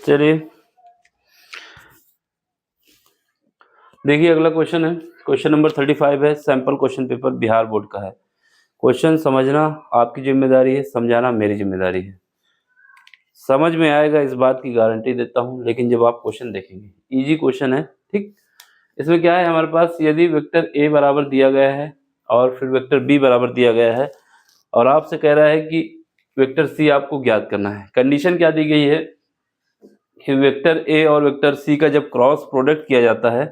चलिए देखिए अगला क्वेश्चन है, क्वेश्चन नंबर 35 है, sample question paper Bihar board का है। क्वेश्चन समझना आपकी जिम्मेदारी है, समझाना मेरी जिम्मेदारी है। समझ में आएगा इस बात की गारंटी देता हूँ, लेकिन जब आप क्वेश्चन देखेंगे, इजी क्वेश्चन है, ठीक। इसमें क्या है, हमारे पास यदि वेक्टर ए बराबर दिया गया है और फिर वेक्टर बी बराबर दिया गया है और आपसे कह रहा है कि वेक्टर सी आपको ज्ञात करना है। कंडीशन क्या दी गई है कि वेक्टर ए और वेक्टर सी का जब क्रॉस प्रोडक्ट किया जाता है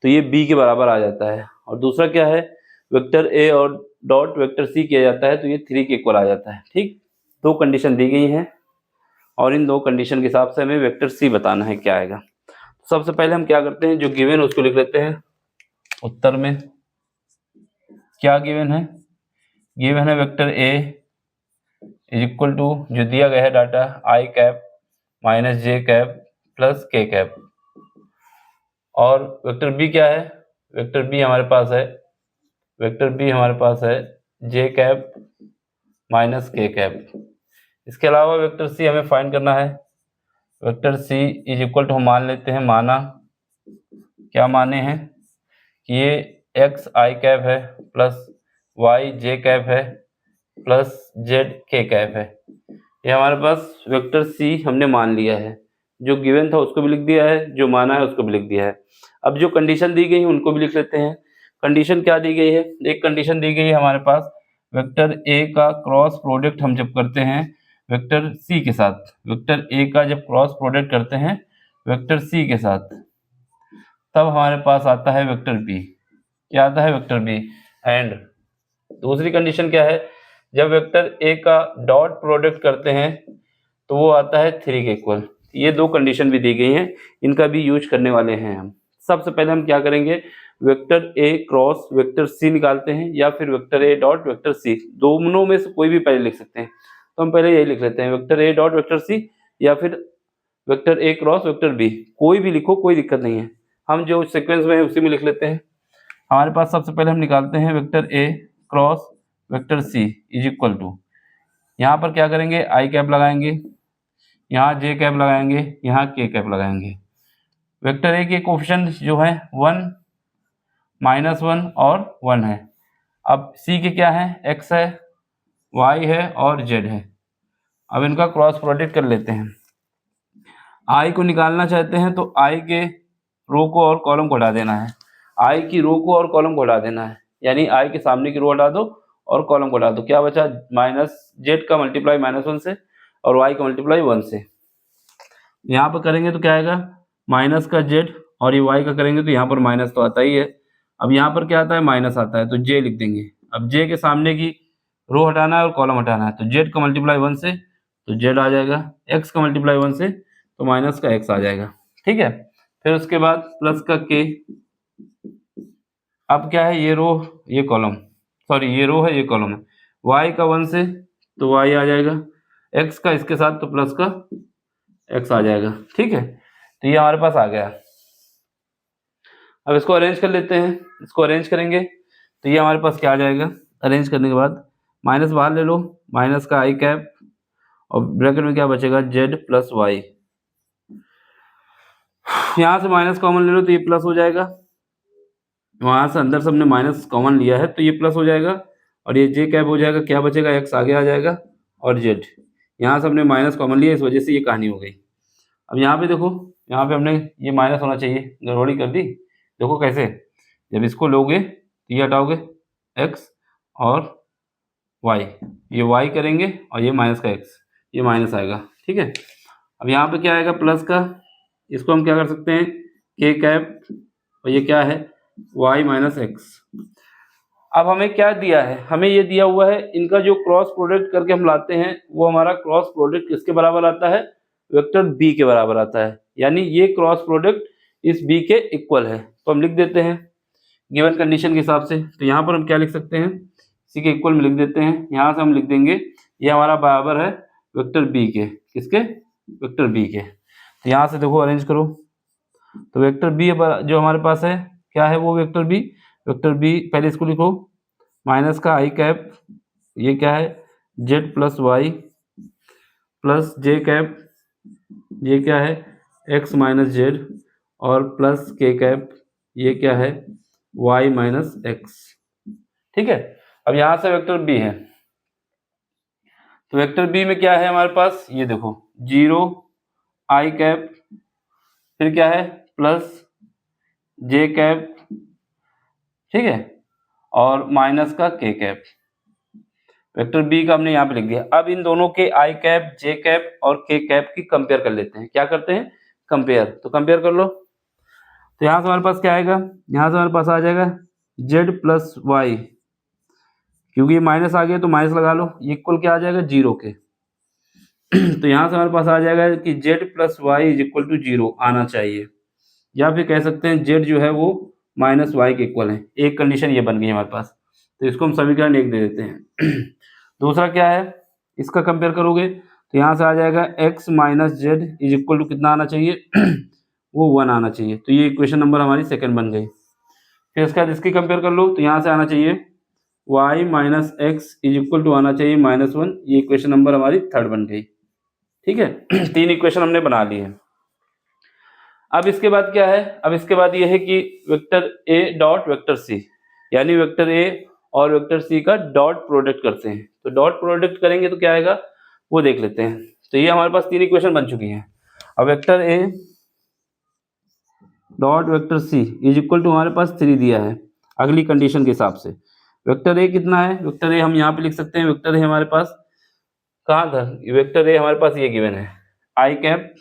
तो ये बी के बराबर आ जाता है, और दूसरा क्या है, वेक्टर ए और डॉट वेक्टर सी किया जाता है तो ये 3 के इक्वल आ जाता है, ठीक। दो कंडीशन दी गई हैं और इन दो कंडीशन के हिसाब से हमें वेक्टर सी बताना है क्या आएगा। सबसे पहले हम क्या करते हैं, जो गिवन उसको लिख लेते हैं। उत्तर में क्या गिवन है, गिवन है vector A is equal to, जो दिया गया है data, I cap minus J cap plus K cap, और वेक्टर बी क्या है, वेक्टर बी हमारे पास है, वेक्टर बी हमारे पास है J cap minus K cap. इसके अलावा वेक्टर सी हमें फाइंड करना है। Vector C is equal to, हम मान लेते हैं, माना क्या माने हैं कि ये एक्स आई कैप है प्लस वाई जे कैप है प्लस जेड के कैप है। ये हमारे पास वेक्टर सी हमने मान लिया है, जो गिवन था उसको भी लिख दिया है, जो माना है उसको भी लिख दिया है। अब जो कंडीशन दी गई है उनको भी लिख लेते हैं। कंडीशन क्या दी गई है, एक कंडीशन दी गई है हमारे पास, वेक्टर ए का क्रॉस प्रोडक्ट हम जब करते हैं वेक्टर सी के साथ, वेक्टर ए का जब क्रॉस प्रोडक्ट करते हैं वेक्टर सी के साथ, तब हमारे पास आता है वेक्टर बी। क्या आता है, वेक्टर बी। एंड दूसरी कंडीशन क्या है, जब वेक्टर ए का डॉट प्रोडक्ट करते हैं तो वो आता है 3 के इक्वल। ये दो कंडीशन भी दी गई हैं, इनका भी यूज करने वाले हैं हम। सबसे पहले हम क्या करेंगे, vector A cross vector C निकालते हैं, या फिर vector A dot vector C, दोनों में से कोई भी पहले लिख सकते हैं। तो हम पहले यही लिख लेते हैं, vector A dot vector C या फिर vector A cross vector B, कोई भी लिखो, कोई दिक्कत नहीं है। हम जो सीक्वेंस में है उसी में लिख लेते हैं। हमारे पास सबसे पहले हम निकालते हैं vector A cross vector C is equal to, यहाँ पर क्या करेंगे, आई कैप लगाएंगे, यहाँ जे कैप लगाएंगे, यहाँ के कैप लगाएंगे। वेक्टर ए के कोफिशिएंट जो है 1 -1 और 1 है। अब सी के क्या है, एक्स है, वाई है और जेड है। अब इनका क्रॉस प्रोडक्ट कर लेते हैं। आई को निकालना चाहते हैं तो आई के रो को और कॉलम को हटा देना है, आई की रो को और कॉलम को हटा देना है, यानी आई के सामने की रो हटा दो और कॉलम को हटा दो। क्या बचा, माइनस जेड का मल्टीप्लाई -1 से और वाई का मल्टीप्लाई 1 से। यहाँ पर करेंगे तो क्या आएगा, माइनस का जेड, और ये वाई का करेंगे तो यहाँ पर माइनस तो आता ही है। अब यहाँ पर क्या आता है, माइनस आता है, तो जे लिख देंगे। अब जे के सामने की रो हटाना है और कॉलम हटाना है, तो जेड का मल्टीप्लाई 1 से तो जेड आ जाएगा, एक्स का मल्टीप्लाई 1 से तो माइनस का एक्स आ जाएगा, ठीक है। फिर उसके बाद प्लस का के। अब क्या है, ये रो ये कॉलम, सॉरी ये रो है ये कॉलम है, वाई का 1 से तो वाई आ जाएगा, एक्स का इसके साथ तो प्लस का एक्स आ जाएगा, ठीक है। तो ये हमारे पास आ गया। अब इसको अरेंज कर लेते हैं, इसको अरेंज करेंगे तो ये हमारे पास क्या आ जाएगा, अरेंज करने के बाद माइनस बाहर ले लो, माइनस का आई कैप और ब्रैकेट में क्या बचेगा, जेड प्लस वाई। यहाँ से माइनस कॉमन ले लो तो ये प्लस हो जाएगा, वहाँ से अंदर से हमने माइनस कॉमन लिया है तो ये प्लस हो जाएगा, और ये जे कैप हो जाएगा, क्या बचेगा, एक्स आगे आ जाएगा और जेड। यहाँ से हमने माइनस कॉमन लिया, इस वजह से ये कहानी हो गई। अब यहाँ पे देखो, यहाँ पे हमने ये माइनस होना चाहिए, गड़बड़ी कर दी। देखो कैसे, जब इसको लोगे तो ये हटाओगे एक्स और वाई, ये वाई करेंगे और ये माइनस का एक्स, ये माइनस आएगा, ठीक है। अब यहाँ पे क्या आएगा, प्लस का, इसको हम क्या कर सकते हैं, के कैप, और ये क्या है, वाई माइनस एक्स। अब हमें क्या दिया है, हमें ये दिया हुआ है, इनका जो क्रॉस प्रोडक्ट करके हम लाते हैं वो हमारा क्रॉस प्रोडक्ट किसके बराबर आता है, वेक्टर बी के बराबर आता है, यानी ये क्रॉस प्रोडक्ट इस बी के इक्वल है। तो हम लिख देते हैं गिवन कंडीशन के हिसाब से, तो यहाँ पर हम क्या लिख सकते हैं, सी के इक्वल में लिख देते हैं। यहाँ से हम लिख देंगे ये हमारा बराबर है वेक्टर बी के, किसके, वेक्टर बी के। तो यहाँ से देखो अरेंज करो, तो वेक्टर बी जो हमारे पास है क्या है, वो वेक्टर बी, वेक्टर बी पहले इसको लिखो, माइनस का आई कैप, ये क्या है, जेड प्लस वाई प्लस जे कैप ये क्या है x माइनस जेड, और प्लस के कैप ये क्या है y माइनस एक्स। ठीक है, अब यहां से वेक्टर b है, तो वेक्टर बी में क्या है हमारे पास, ये देखो 0 आई कैप, फिर क्या है प्लस जे कैप, ठीक है, और माइनस का के कैप। वेक्टर बी का हमने यहाँ पे लिख दिया। अब इन दोनों के आई कैप, जे कैप और के कैप की कंपेयर कर लेते हैं। क्या करते हैं, कंपेयर। तो कंपेयर कर लो, तो यहाँ से हमारे पास क्या आएगा, यहाँ से हमारे पास आ जाएगा जेड प्लस वाई, क्योंकि ये माइनस आ गया तो माइनस लगा लो, ये इक्वल क्या आ जाएगा 0 के। तो यहाँ से हमारे पास आ जाएगा कि Z plus Y is equal to 0 आना चाहिए, या फिर कह सकते हैं जेड जो है वो माइनस वाई के इक्वल है। एक कंडीशन ये बन गई हमारे पास, तो इसको हम समीकरण 1 दे देते हैं। दूसरा क्या है, इसका कंपेयर करोगे तो यहाँ से आ जाएगा x minus Z is equal to कितना आना चाहिए वो 1 आना चाहिए। तो ये इक्वेशन नंबर हमारी सेकंड बन गई। फिर उसके बाद इसकी कंपेयर कर लो, तो यहाँ से आना चाहिए y minus X is equal to आना चाहिए -1। ये इक्वेशन नंबर हमारी थर्ड बन गई। ठीक है, 3 इक्वेशन हमने बना ली है। अब इसके बाद क्या है, अब इसके बाद ये है कि vector a dot vector c, यानी वेक्टर a और वेक्टर c का डॉट प्रोडक्ट करते हैं। तो डॉट प्रोडक्ट करेंगे तो क्या आएगा वो देख लेते हैं। तो ये हमारे पास 3 इक्वेशन बन चुकी हैं। अब vector a dot vector c is equal to हमारे पास 3 दिया है अगली कंडीशन के हिसाब से। वेक्टर a कितना है, वेक्टर a हम यहाँ पे लिख सकते हैं, वेक्टर a हमारे पास कहाँ था, वेक्टर a हमारे पास ये गिवन है आई कैप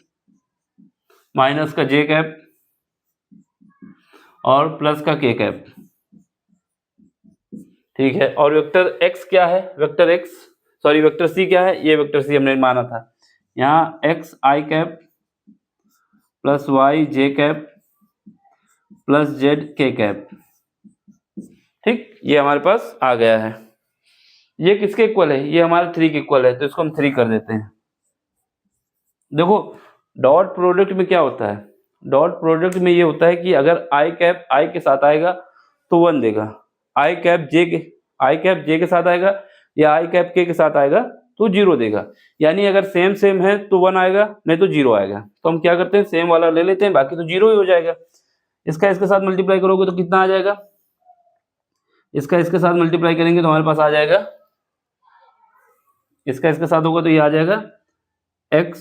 माइनस का जे कैप और प्लस का के कैप। ठीक है, और वेक्टर x क्या है, vector x sorry vector c क्या है, ये वेक्टर c हमने माना था। यहाँ x आई कैप प्लस y जे कैप प्लस z के कैप। ठीक, ये हमारे पास आ गया है। ये किसके इक्वल है, ये हमारे 3 के इक्वल है, तो इसको हम 3 कर देते हैं। देखो डॉट प्रोडक्ट में क्या होता है, डॉट प्रोडक्ट में ये होता है कि अगर आई कैप आई के साथ आएगा तो 1 देगा, आई कैप जे के साथ आएगा या आई कैप के साथ आएगा तो 0 देगा। यानी अगर सेम सेम है तो 1 आएगा, नहीं तो 0 आएगा। तो हम क्या करते हैं, सेम वाला ले लेते हैं, बाकी तो 0 ही हो जाएगा। इसका इसके साथ मल्टीप्लाई करोगे तो कितना आ जाएगा, इसका इसके साथ मल्टीप्लाई करेंगे तो हमारे पास आ जाएगा, इसका इसके साथ होगा तो ये आ जाएगा x,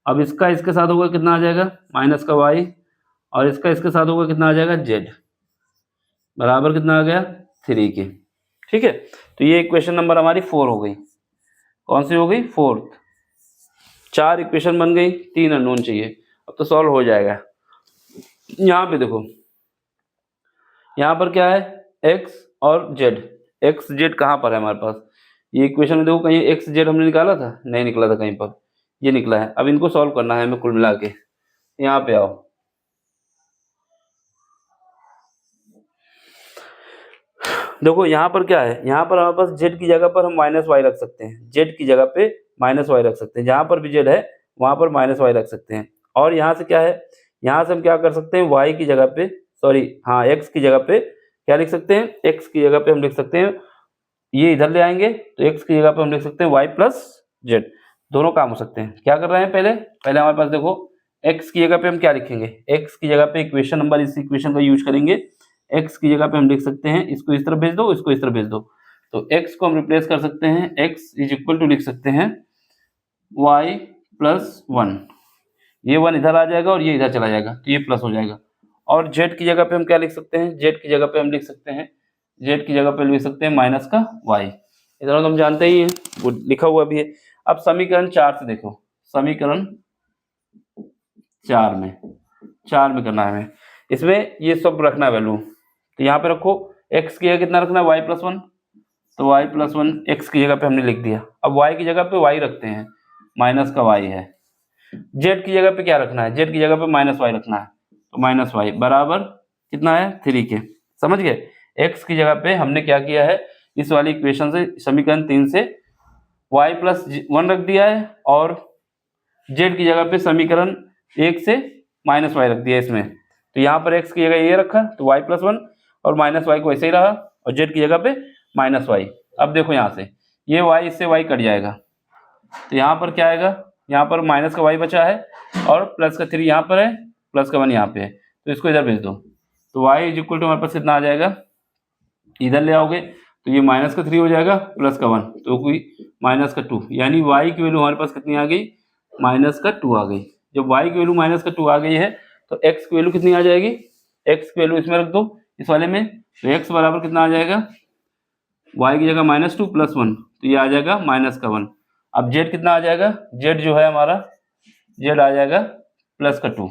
अब इसका इसके साथ होगा कितना आ जाएगा माइनस का y, और इसका इसके साथ होगा कितना आ जाएगा z, बराबर कितना आ गया 3 के। ठीक है, तो ये इक्वेशन नंबर हमारी 4 हो गई। कौन सी हो गई, 4th। 4 इक्वेशन बन गई, 3 अननोन चाहिए। अब तो सॉल्व हो जाएगा। यहाँ पे देखो, यहाँ पर क्या है x और z, x z कहाँ पर है हमारे पास, ये इक्वेशन में देखो कहीं x z हमने निकाला था, नहीं निकला था कहीं पर, ये निकला है। अब इनको सॉल्व करना है हमें कुल मिला के। यहाँ पे आओ, देखो यहाँ पर क्या है, यहाँ पर हमारे पास z की जगह पर हम माइनस वाई रख सकते हैं, z की जगह पे माइनस वाई रख सकते हैं, जहाँ पर भी z है वहाँ पर माइनस वाई रख सकते हैं। और यहाँ से क्या है, यहाँ से हम क्या कर सकते हैं, y की जगह पे सॉरी हाँ x की जगह पे क्या लिख सकते हैं, x की जगह पे हम लिख सकते हैं, ये इधर ले आएंगे तो x की जगह पे हम लिख सकते हैं y प्लस जेड। दोनों काम हो सकते हैं। क्या कर रहे हैं, पहले हमारे पास देखो x की जगह पे हम क्या लिखेंगे, x की जगह पे इक्वेशन नंबर इस इक्वेशन का यूज करेंगे। x की जगह पे हम लिख सकते हैं, इसको इस तरफ भेज दो, इसको इस तरफ भेज दो, तो x को हम रिप्लेस कर सकते हैं, x इज इक्वल टू लिख सकते हैं y प्लस 1, ये 1 इधर आ जाएगा और ये इधर चला जाएगा तो ये प्लस हो जाएगा। और z की जगह पे हम क्या लिख सकते हैं, z की जगह पे हम लिख सकते हैं, z की जगह पे लिख सकते हैं माइनस का y। इधर तो हम जानते ही हैं, वो लिखा हुआ भी है। अब समीकरण 4 से देखो, समीकरण 4 में करना है हमें, इसमें ये सब रखना है वैल्यू। तो यहाँ पे रखो, x की जगह कितना रखना है y प्लस 1, तो y प्लस 1 x की जगह पे हमने लिख दिया। अब y की जगह पे y रखते हैं, माइनस का y है। z की जगह पे क्या रखना है, z की जगह पे माइनस y रखना है, तो माइनस y बराबर कितना है 3 के। समझ गए, x की जगह पे हमने क्या किया है, इस वाली इक्वेशन से समीकरण 3 से y प्लस 1 रख दिया है, और z की जगह पे समीकरण 1 से माइनस y रख दिया इसमें। तो यहाँ पर x की जगह ये रखा तो y प्लस 1 और माइनस y को ऐसे ही रहा, और z की जगह पे माइनस y। अब देखो यहाँ से ये y इससे y कट जाएगा, तो यहाँ पर क्या आएगा यहाँ पर माइनस का y बचा है और प्लस का 3 यहाँ पर है, प्लस का 1 यहाँ पे है, तो इसको इधर भेज दो। तो y इज इक्वल टू हमारे पास कितना आ जाएगा, इधर ले आओगे तो ये माइनस का 3 हो जाएगा, प्लस का 1 तो कोई माइनस का 2, यानी y की वैल्यू हमारे पास कितनी आ गई, माइनस का 2 आ गई। जब y की वैल्यू माइनस का 2 आ गई है तो x की वैल्यू कितनी आ जाएगी, x की वैल्यू इसमें रख दो इस वाले में, तो x बराबर कितना आ जाएगा, y की जगह -2 + 1 तो ये आ जाएगा -1। अब z कितना आ जाएगा, z जो है हमारा z आ जाएगा प्लस का 2।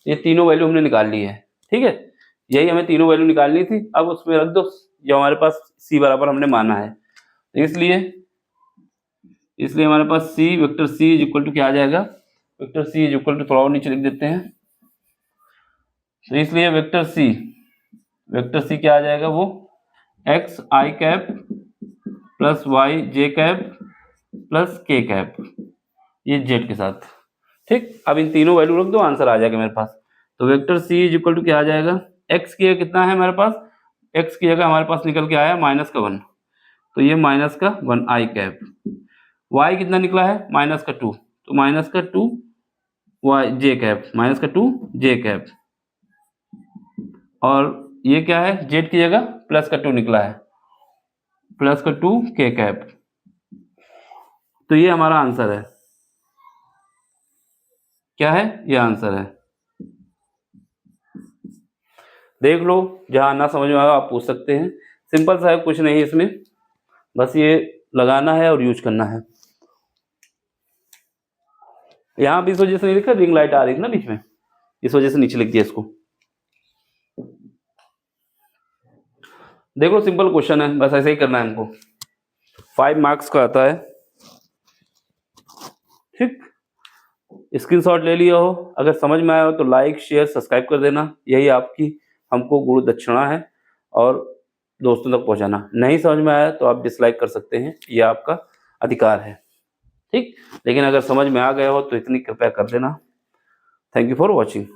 ये तीनों वैल्यू हमने निकाल ली है, ठीक है, यही हमें तीनों वैल्यू निकालनी थी। अब उसमें रख दो जो हमारे पास c बराबर हमने माना है, तो इसलिए हमारे पास c vector c is equal to क्या आ जाएगा, vector c is equal to थोड़ा और नीचे लिख देते हैं, तो इसलिए वेक्टर c क्या आ जाएगा, वो x i cap plus y j cap plus k cap, ये z के साथ, ठीक। अब इन तीनों वैल्यू रख दो, आंसर आ जाएगा मेरे पास। तो vector c is equal to क्या आ जाएगा, x की जगह कितना है हमारे पास, x की जगह हमारे पास निकल के आया -1, तो ये -1 i कैप, y कितना निकला है -2, तो -2 y j cap, -2 j cap, और ये क्या है, z की जगह +2 निकला है, +2 k कैप, तो ये हमारा आंसर है, क्या है, ये आंसर है। देख लो, जहाँ ना समझ में आया आप पूछ सकते हैं, सिंपल सा है, कुछ नहीं इसमें, बस ये लगाना है और यूज करना है। यहाँ भी इस वजह से नहीं लिखा, रिंग लाइट आ रही थी ना बीच में, इस वजह से नीचे लिख दिया इसको। देखो सिंपल क्वेश्चन है, बस ऐसे ही करना है हमको, 5 मार्क्स का आता है, ठीक। स्क्रीनशॉट ले लिया हो, अगर समझ में आया हो तो लाइक शेयर सब्सक्राइब कर देना, यही आपकी हमको गुरु दक्षिणा है, और दोस्तों तक पहुंचाना। नहीं समझ में आया तो आप डिसलाइक कर सकते हैं, ये आपका अधिकार है, ठीक। लेकिन अगर समझ में आ गया हो तो इतनी कृपया कर देना। Thank you for watching.